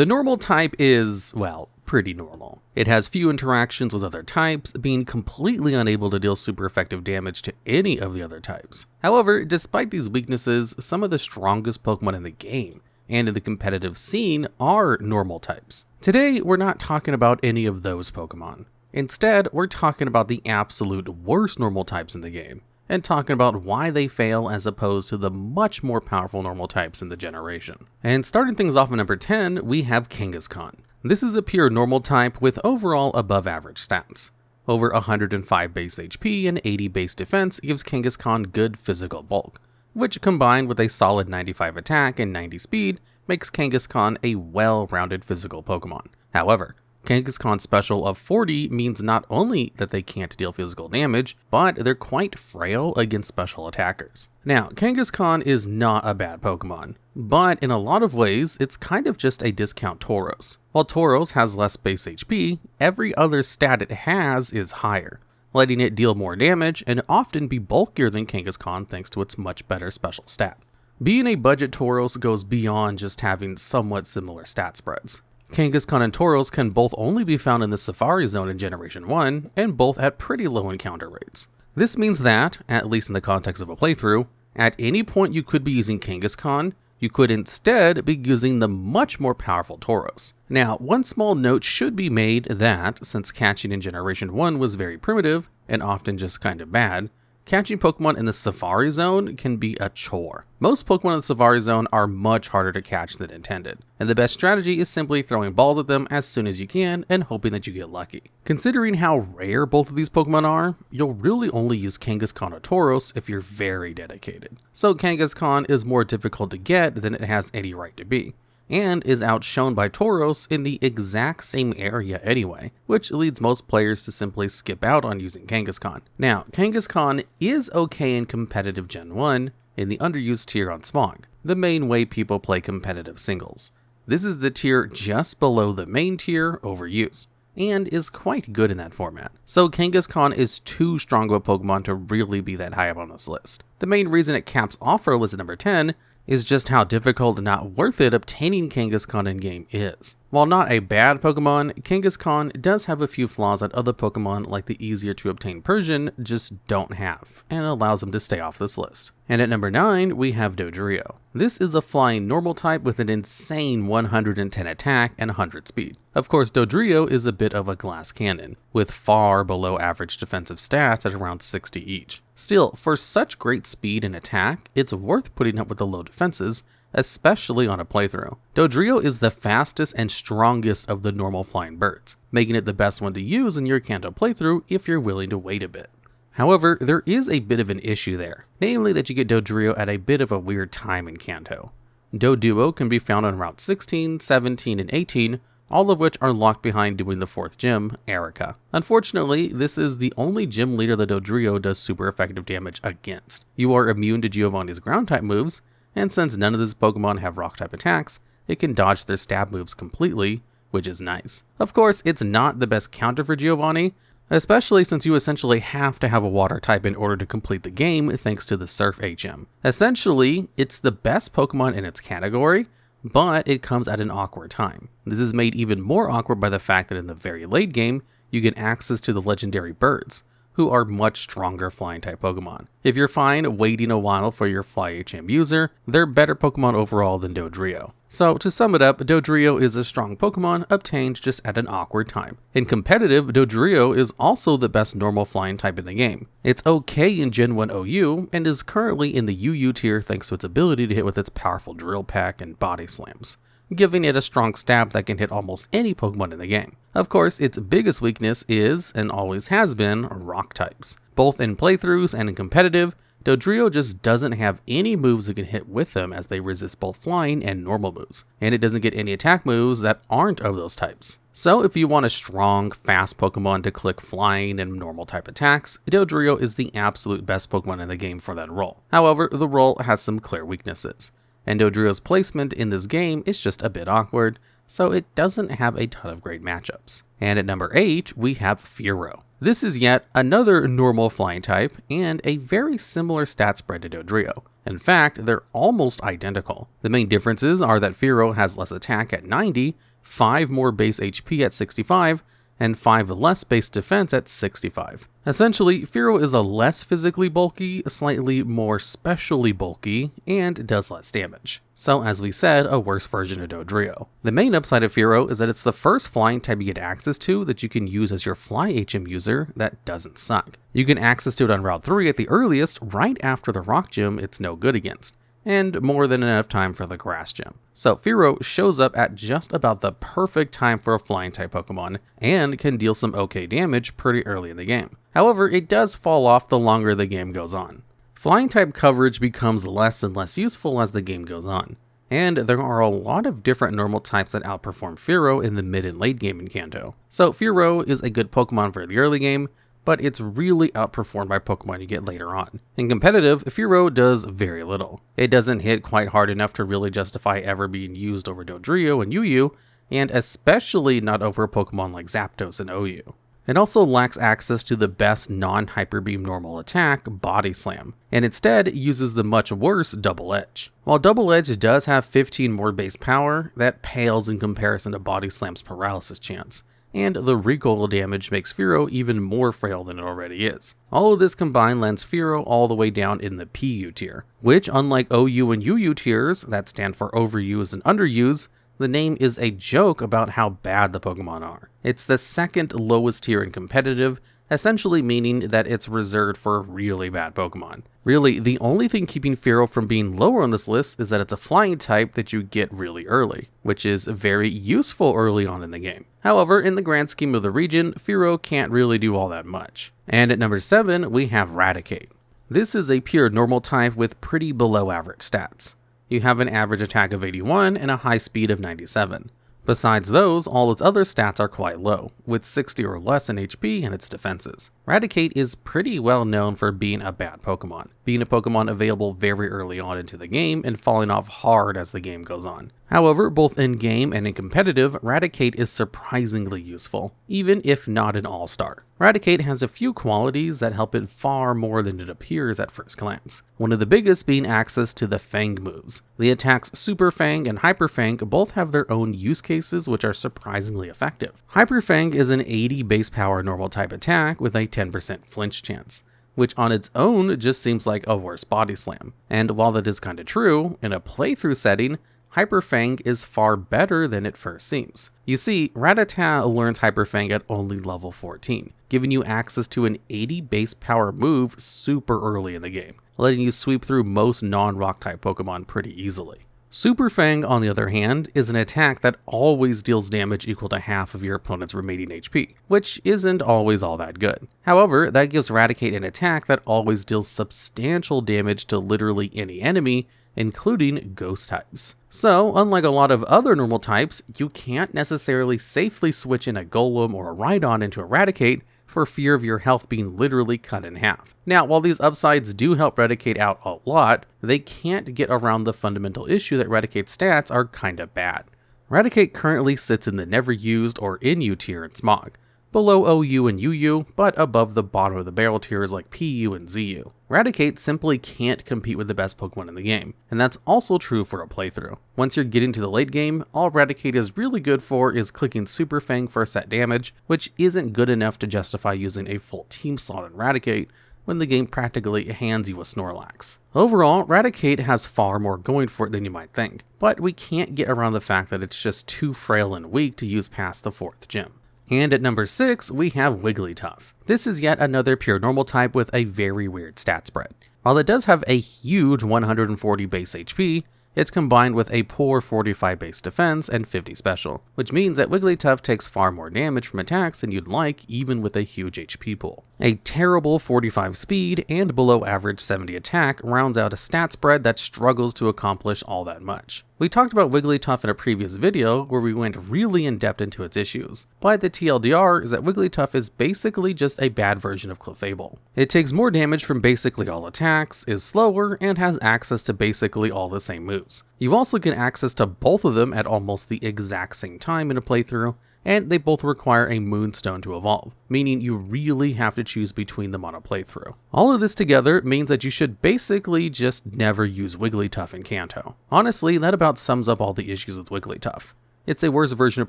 The normal type is, well, pretty normal. It has few interactions with other types, being completely unable to deal super effective damage to any of the other types. However, despite these weaknesses, some of the strongest Pokemon in the game and in the competitive scene are normal types. Today, we're not talking about any of those Pokemon. Instead, we're talking about the absolute worst normal types in the game, and talking about why they fail as opposed to the much more powerful normal types in the generation. And starting things off at number 10, we have Kangaskhan. This is a pure normal type with overall above average stats. Over 105 base HP and 80 base defense gives Kangaskhan good physical bulk, which combined with a solid 95 attack and 90 speed makes Kangaskhan a well-rounded physical Pokemon. However, Kangaskhan's special of 40 means not only that they can't deal physical damage, but they're quite frail against special attackers. Now, Kangaskhan is not a bad Pokemon, but in a lot of ways, it's kind of just a discount Tauros. While Tauros has less base HP, every other stat it has is higher, letting it deal more damage and often be bulkier than Kangaskhan thanks to its much better special stat. Being a budget Tauros goes beyond just having somewhat similar stat spreads. Kangaskhan and Tauros can both only be found in the Safari Zone in Generation 1, and both at pretty low encounter rates. This means that, at least in the context of a playthrough, at any point you could be using Kangaskhan, you could instead be using the much more powerful Tauros. Now, one small note should be made that, since catching in Generation 1 was very primitive, and often just kind of bad, catching Pokemon in the Safari Zone can be a chore. Most Pokemon in the Safari Zone are much harder to catch than intended, and the best strategy is simply throwing balls at them as soon as you can and hoping that you get lucky. Considering how rare both of these Pokemon are, you'll really only use Kangaskhan or Tauros if you're very dedicated. So Kangaskhan is more difficult to get than it has any right to be, and is outshone by Tauros in the exact same area anyway, which leads most players to simply skip out on using Kangaskhan. Now, Kangaskhan is okay in competitive Gen 1, in the underused tier on Smog, the main way people play competitive singles. This is the tier just below the main tier, overused, and is quite good in that format. So Kangaskhan is too strong of a Pokemon to really be that high up on this list. The main reason it caps off our list at number 10 is just how difficult and not worth it obtaining Kangaskhan in-game is. While not a bad Pokemon, Kangaskhan does have a few flaws that other Pokemon like the easier to obtain Persian just don't have, and allows them to stay off this list. And at number 9, we have Dodrio. This is a flying normal type with an insane 110 attack and 100 speed. Of course, Dodrio is a bit of a glass cannon, with far below average defensive stats at around 60 each. Still, for such great speed and attack, it's worth putting up with the low defenses, especially on a playthrough. Dodrio is the fastest and strongest of the normal flying birds, making it the best one to use in your Kanto playthrough if you're willing to wait a bit. However, there is a bit of an issue there, namely that you get Dodrio at a bit of a weird time in Kanto. Doduo can be found on Route 16, 17, and 18, all of which are locked behind doing the 4th gym, Erica. Unfortunately, this is the only gym leader that Dodrio does super effective damage against. You are immune to Giovanni's ground-type moves, and since none of these Pokemon have rock-type attacks, it can dodge their stab moves completely, which is nice. Of course, it's not the best counter for Giovanni, especially since you essentially have to have a water type in order to complete the game thanks to the Surf HM. Essentially, it's the best Pokemon in its category, but it comes at an awkward time. This is made even more awkward by the fact that in the very late game, you get access to the legendary birds, who are much stronger flying type Pokemon. If you're fine waiting a while for your Fly HM user, they're better Pokemon overall than Dodrio. So to sum it up, Dodrio is a strong Pokemon obtained just at an awkward time. In competitive, Dodrio is also the best normal flying type in the game. It's okay in Gen 1 OU, and is currently in the UU tier thanks to its ability to hit with its powerful Drill Peck and Body Slams, giving it a strong stab that can hit almost any Pokemon in the game. Of course, its biggest weakness is, and always has been, rock types. Both in playthroughs and in competitive, Dodrio just doesn't have any moves that can hit with them as they resist both flying and normal moves, and it doesn't get any attack moves that aren't of those types. So if you want a strong, fast Pokemon to click flying and normal type attacks, Dodrio is the absolute best Pokemon in the game for that role. However, the role has some clear weaknesses, and Dodrio's placement in this game is just a bit awkward, so it doesn't have a ton of great matchups. And at number 8, we have Fearow. This is yet another normal flying type and a very similar stat spread to Dodrio. In fact, they're almost identical. The main differences are that Fearow has less attack at 90, 5 more base HP at 65, and 5 less base defense at 65. Essentially, Fearow is a less physically bulky, slightly more specially bulky, and does less damage. So as we said, a worse version of Dodrio. The main upside of Fearow is that it's the first flying type you get access to that you can use as your Fly HM user that doesn't suck. You can access to it on Route 3 at the earliest, right after the Rock Gym it's no good against, and more than enough time for the Grass Gym. So Fearow shows up at just about the perfect time for a flying type Pokemon, and can deal some okay damage pretty early in the game. However, it does fall off the longer the game goes on. Flying type coverage becomes less and less useful as the game goes on, and there are a lot of different normal types that outperform Fearow in the mid and late game in Kanto. So Fearow is a good Pokemon for the early game, but it's really outperformed by Pokemon you get later on. In competitive, Fearow does very little. It doesn't hit quite hard enough to really justify ever being used over Dodrio and UU, and especially not over a Pokemon like Zapdos and OU. It also lacks access to the best non-Hyper Beam normal attack, Body Slam, and instead uses the much worse Double Edge. While Double Edge does have 15 more base power, that pales in comparison to Body Slam's paralysis chance, and the recoil damage makes Fearow even more frail than it already is. All of this combined lands Fearow all the way down in the PU tier, which unlike OU and UU tiers, that stand for overuse and underuse, the name is a joke about how bad the Pokemon are. It's the second lowest tier in competitive, essentially meaning that it's reserved for really bad Pokemon. Really, the only thing keeping Fearow from being lower on this list is that it's a flying type that you get really early, which is very useful early on in the game. However, in the grand scheme of the region, Fearow can't really do all that much. And at number 7, we have Raticate. This is a pure normal type with pretty below average stats. You have an average attack of 81 and a high speed of 97. Besides those, all its other stats are quite low, with 60 or less in HP and its defenses. Raticate is pretty well known for being a bad Pokemon, being a Pokemon available very early on into the game and falling off hard as the game goes on. However, both in-game and in competitive, Raticate is surprisingly useful, even if not an all-star. Raticate has a few qualities that help it far more than it appears at first glance. One of the biggest being access to the Fang moves. The attacks Super Fang and Hyper Fang both have their own use cases which are surprisingly effective. Hyper Fang is an 80 base power normal type attack with a 10% flinch chance, which on its own just seems like a worse Body Slam. And while that is kinda true, in a playthrough setting, Hyper Fang is far better than it first seems. You see, Rattata learns Hyper Fang at only level 14, giving you access to an 80 base power move super early in the game, letting you sweep through most non-rock type Pokemon pretty easily. Super Fang, on the other hand, is an attack that always deals damage equal to half of your opponent's remaining HP, which isn't always all that good. However, that gives Raticate an attack that always deals substantial damage to literally any enemy, including ghost types. So, unlike a lot of other normal types, you can't necessarily safely switch in a Golem or a Rhydon into Raticate for fear of your health being literally cut in half. Now, while these upsides do help Raticate out a lot, they can't get around the fundamental issue that Raticate's stats are kinda bad. Raticate currently sits in the never used or in U tier in Smog, below OU and UU, but above the bottom of the barrel tiers like PU and ZU. Raticate simply can't compete with the best Pokemon in the game, and that's also true for a playthrough. Once you're getting to the late game, all Raticate is really good for is clicking Super Fang for set damage, which isn't good enough to justify using a full team slot on Raticate when the game practically hands you a Snorlax. Overall, Raticate has far more going for it than you might think, but we can't get around the fact that it's just too frail and weak to use past the 4th gym. And at number 6, we have Wigglytuff. This is yet another pure normal type with a very weird stat spread. While it does have a huge 140 base HP, it's combined with a poor 45 base defense and 50 special, which means that Wigglytuff takes far more damage from attacks than you'd like even with a huge HP pool. A terrible 45 speed and below average 70 attack rounds out a stat spread that struggles to accomplish all that much. We talked about Wigglytuff in a previous video where we went really in depth into its issues, but the TLDR is that Wigglytuff is basically just a bad version of Clefable. It takes more damage from basically all attacks, is slower, and has access to basically all the same moves. You also get access to both of them at almost the exact same time in a playthrough, and they both require a Moonstone to evolve, meaning you really have to choose between them on a playthrough. All of this together means that you should basically just never use Wigglytuff in Kanto. Honestly, that about sums up all the issues with Wigglytuff. It's a worse version of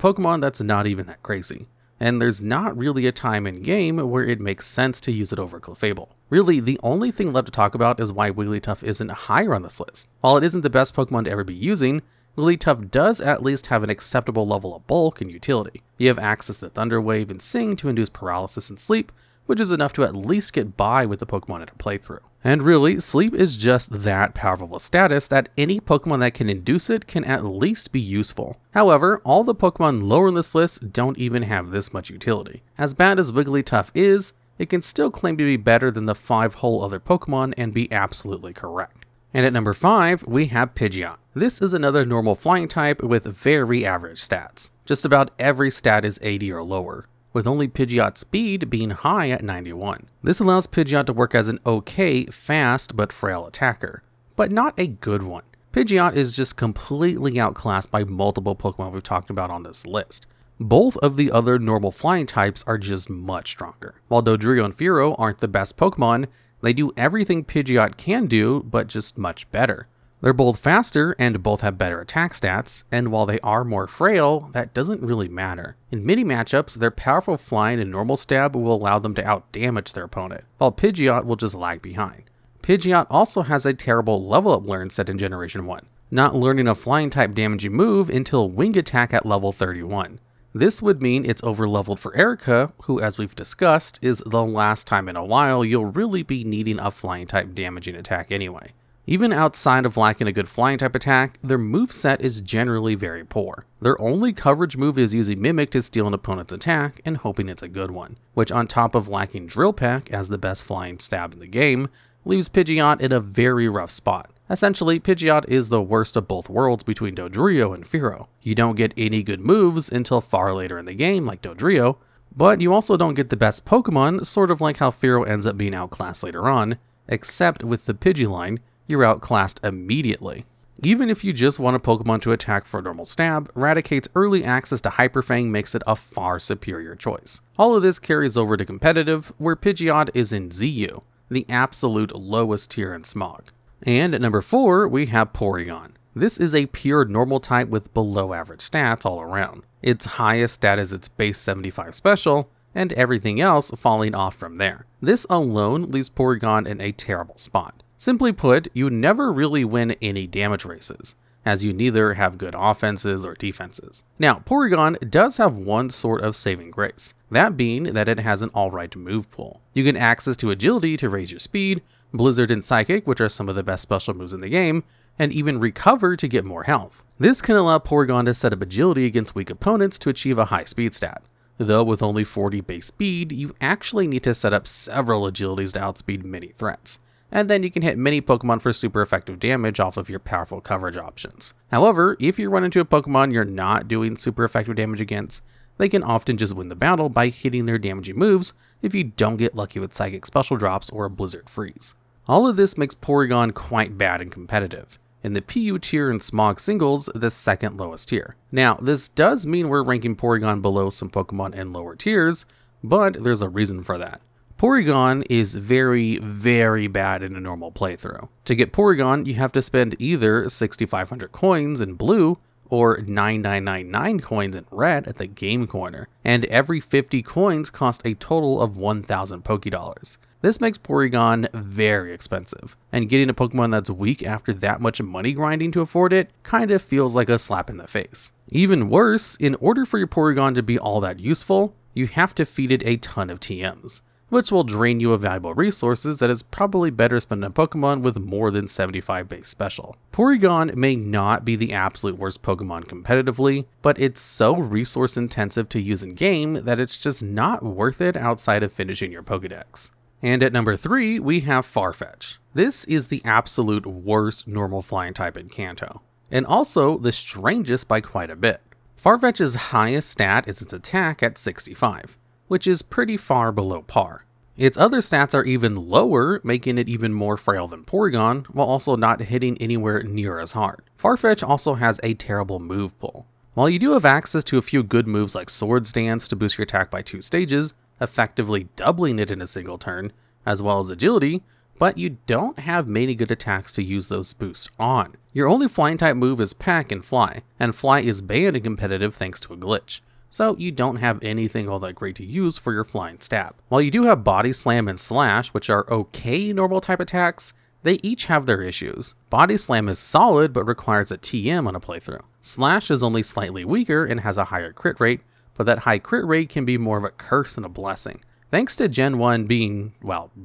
Pokemon that's not even that crazy, and there's not really a time in game where it makes sense to use it over Clefable. Really, the only thing left to talk about is why Wigglytuff isn't higher on this list. While it isn't the best Pokemon to ever be using, Wigglytuff does at least have an acceptable level of bulk and utility. You have access to Thunder Wave and Sing to induce paralysis and sleep, which is enough to at least get by with the Pokemon in a playthrough. And really, sleep is just that powerful a status that any Pokemon that can induce it can at least be useful. However, all the Pokemon lower in this list don't even have this much utility. As bad as Wigglytuff is, it can still claim to be better than the 5 whole other Pokemon and be absolutely correct. And at number 5, we have Pidgeot. This is another normal flying type with very average stats. Just about every stat is 80 or lower, with only Pidgeot's speed being high at 91. This allows Pidgeot to work as an okay, fast, but frail attacker, but not a good one. Pidgeot is just completely outclassed by multiple Pokemon we've talked about on this list. Both of the other normal flying types are just much stronger. While Dodrio and Fearow aren't the best Pokemon, they do everything Pidgeot can do, but just much better. They're both faster and both have better attack stats, and while they are more frail, that doesn't really matter. In mini matchups, their powerful flying and normal stab will allow them to outdamage their opponent, while Pidgeot will just lag behind. Pidgeot also has a terrible level up learn set in Generation 1, not learning a flying type damaging move until Wing Attack at level 31. This would mean it's overleveled for Erica, who, as we've discussed, is the last time in a while you'll really be needing a flying type damaging attack anyway. Even outside of lacking a good flying type attack, their moveset is generally very poor. Their only coverage move is using Mimic to steal an opponent's attack and hoping it's a good one, which on top of lacking Drill Peck as the best flying stab in the game, leaves Pidgeot in a very rough spot. Essentially, Pidgeot is the worst of both worlds between Dodrio and Fearow. You don't get any good moves until far later in the game, like Dodrio, but you also don't get the best Pokemon, sort of like how Fearow ends up being outclassed later on, except with the Pidgeline, you're outclassed immediately. Even if you just want a Pokemon to attack for a normal stab, Raticate's early access to Hyper Fang makes it a far superior choice. All of this carries over to competitive, where Pidgeot is in ZU, the absolute lowest tier in Smog. And at number 4, we have Porygon. This is a pure normal type with below average stats all around. Its highest stat is its base 75 special, and everything else falling off from there. This alone leaves Porygon in a terrible spot. Simply put, you never really win any damage races, as you neither have good offenses or defenses. Now, Porygon does have one sort of saving grace, that being that it has an alright move pool. You get access to Agility to raise your speed, Blizzard and Psychic, which are some of the best special moves in the game, and even Recover to get more health. This can allow Porygon to set up Agility against weak opponents to achieve a high speed stat. Though with only 40 base speed, you actually need to set up several Agilities to outspeed many threats. And then you can hit many Pokemon for super effective damage off of your powerful coverage options. However, if you run into a Pokemon you're not doing super effective damage against, they can often just win the battle by hitting their damaging moves if you don't get lucky with Psychic Special Drops or a Blizzard Freeze. All of this makes Porygon quite bad and competitive. In the PU tier and Smog singles, the second lowest tier. Now, this does mean we're ranking Porygon below some Pokemon in lower tiers, but there's a reason for that. Porygon is very, very bad in a normal playthrough. To get Porygon, you have to spend either 6,500 coins in blue or 9,999 coins in red at the game corner, and every 50 coins cost a total of 1,000 Pokédollars. This makes Porygon very expensive, and getting a Pokemon that's weak after that much money grinding to afford it kinda feels like a slap in the face. Even worse, in order for your Porygon to be all that useful, you have to feed it a ton of TMs, which will drain you of valuable resources that is probably better spent on a Pokemon with more than 75 base special. Porygon may not be the absolute worst Pokemon competitively, but it's so resource intensive to use in game that it's just not worth it outside of finishing your Pokedex. And at number 3, we have Farfetch'd. This is the absolute worst normal flying type in Kanto, and also the strangest by quite a bit. Farfetch'd's highest stat is its attack at 65, which is pretty far below par. Its other stats are even lower, making it even more frail than Porygon, while also not hitting anywhere near as hard. Farfetch'd also has a terrible move pool. While you do have access to a few good moves like Swords Dance to boost your attack by 2 stages, effectively doubling it in a single turn, as well as agility, but you don't have many good attacks to use those boosts on. Your only flying type move is Peck and Fly is banned in competitive thanks to a glitch, so you don't have anything all that great to use for your flying stab. While you do have Body Slam and Slash, which are okay normal type attacks, they each have their issues. Body Slam is solid but requires a TM on a playthrough. Slash is only slightly weaker and has a higher crit rate, but that high crit rate can be more of a curse than a blessing. Thanks to Gen 1 being,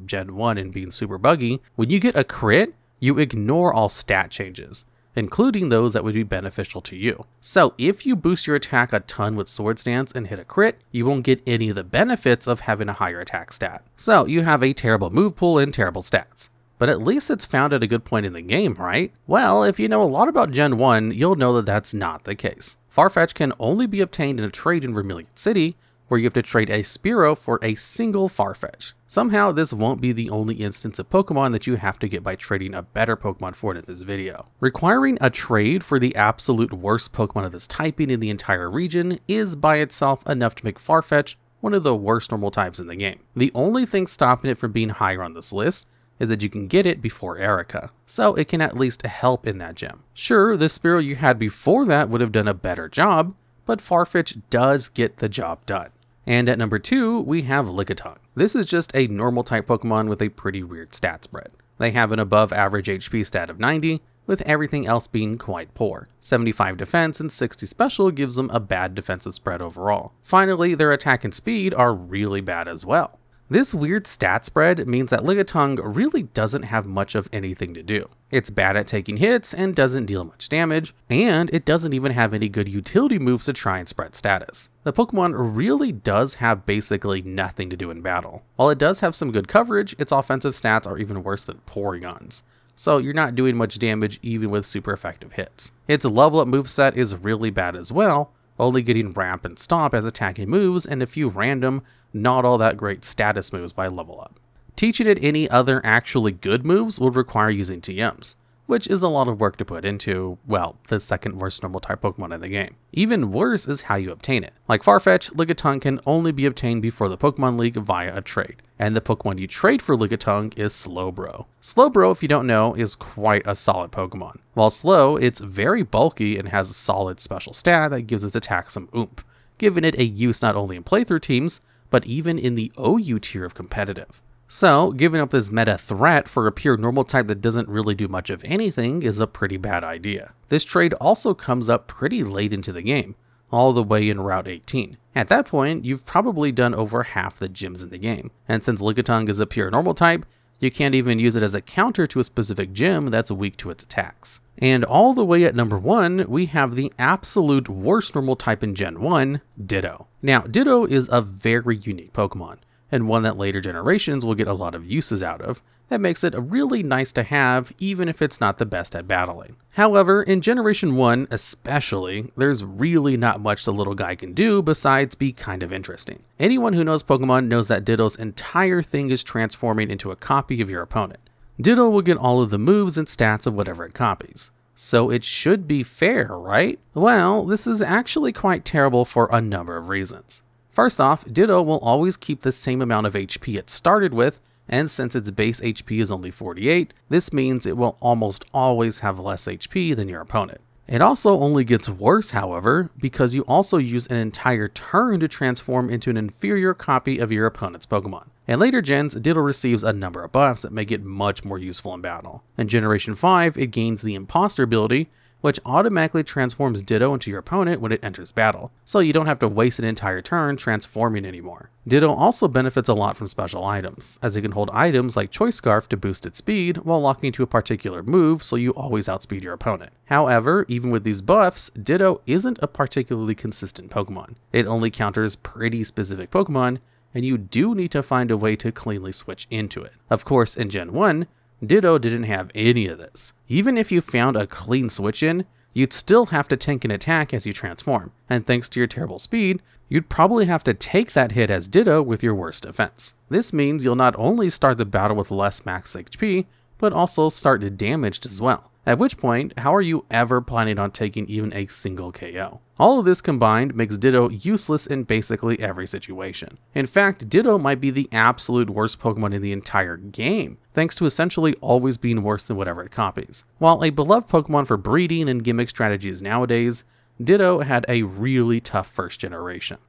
Gen 1 and being super buggy, when you get a crit, you ignore all stat changes, including those that would be beneficial to you. So if you boost your attack a ton with Sword Stance and hit a crit, you won't get any of the benefits of having a higher attack stat. So you have a terrible move pool and terrible stats. But at least it's found at a good point in the game, right? Well, if you know a lot about Gen 1, you'll know that that's not the case. Farfetch'd can only be obtained in a trade in Vermilion City, where you have to trade a Fearow for a single Farfetch'd. Somehow this won't be the only instance of Pokemon that you have to get by trading a better Pokemon for it in this video. Requiring a trade for the absolute worst Pokemon of this typing in the entire region is by itself enough to make Farfetch'd one of the worst normal types in the game. The only thing stopping it from being higher on this list is that you can get it before Erica, so it can at least help in that gym. Sure, the Spearow you had before that would have done a better job, but Farfetch'd does get the job done. And at number 2, we have Lickitung. This is just a normal type Pokemon with a pretty weird stat spread. They have an above average HP stat of 90, with everything else being quite poor. 75 defense and 60 special gives them a bad defensive spread overall. Finally, their attack and speed are really bad as well. This weird stat spread means that Lickitung really doesn't have much of anything to do. It's bad at taking hits and doesn't deal much damage, and it doesn't even have any good utility moves to try and spread status. The Pokemon really does have basically nothing to do in battle. While it does have some good coverage, its offensive stats are even worse than Porygon's, so you're not doing much damage even with super effective hits. Its level up moveset is really bad as well, only getting Ramp and Stomp as attacking moves and a few random, not all that great status moves by level up. Teaching it any other actually good moves would require using TMs, which is a lot of work to put into, the second worst normal type Pokemon in the game. Even worse is how you obtain it. Like Farfetch'd, Lickitung can only be obtained before the Pokemon League via a trade, and the Pokemon you trade for Lickitung is Slowbro. Slowbro, if you don't know, is quite a solid Pokemon. While slow, it's very bulky and has a solid special stat that gives its attack some oomph, giving it a use not only in playthrough teams, but even in the OU tier of competitive. So, giving up this meta threat for a pure normal type that doesn't really do much of anything is a pretty bad idea. This trade also comes up pretty late into the game, all the way in Route 18. At that point, you've probably done over half the gyms in the game, and since Lickitung is a pure normal type, you can't even use it as a counter to a specific gym that's weak to its attacks. And all the way at number 1, we have the absolute worst normal type in Gen 1, Ditto. Now, Ditto is a very unique Pokemon, and one that later generations will get a lot of uses out of. That makes it really nice to have, even if it's not the best at battling. However, in Generation 1 especially, there's really not much the little guy can do besides be kind of interesting. Anyone who knows Pokemon knows that Ditto's entire thing is transforming into a copy of your opponent. Ditto will get all of the moves and stats of whatever it copies. So it should be fair, right? Well, this is actually quite terrible for a number of reasons. First off, Ditto will always keep the same amount of HP it started with, and since its base HP is only 48, this means it will almost always have less HP than your opponent. It also only gets worse, however, because you also use an entire turn to transform into an inferior copy of your opponent's Pokemon. In later gens, Ditto receives a number of buffs that make it much more useful in battle. In Generation 5, it gains the Imposter ability, which automatically transforms Ditto into your opponent when it enters battle, so you don't have to waste an entire turn transforming anymore. Ditto also benefits a lot from special items, as it can hold items like Choice Scarf to boost its speed while locking to a particular move so you always outspeed your opponent. However, even with these buffs, Ditto isn't a particularly consistent Pokemon. It only counters pretty specific Pokemon, and you do need to find a way to cleanly switch into it. Of course, in Gen 1, Ditto didn't have any of this. Even if you found a clean switch in, you'd still have to tank an attack as you transform, and thanks to your terrible speed, you'd probably have to take that hit as Ditto with your worst defense. This means you'll not only start the battle with less max HP, but also start damaged as well, At which point, how are you ever planning on taking even a single KO? All of this combined makes Ditto useless in basically every situation. In fact, Ditto might be the absolute worst Pokemon in the entire game, thanks to essentially always being worse than whatever it copies. While a beloved Pokemon for breeding and gimmick strategies nowadays, Ditto had a really tough first generation.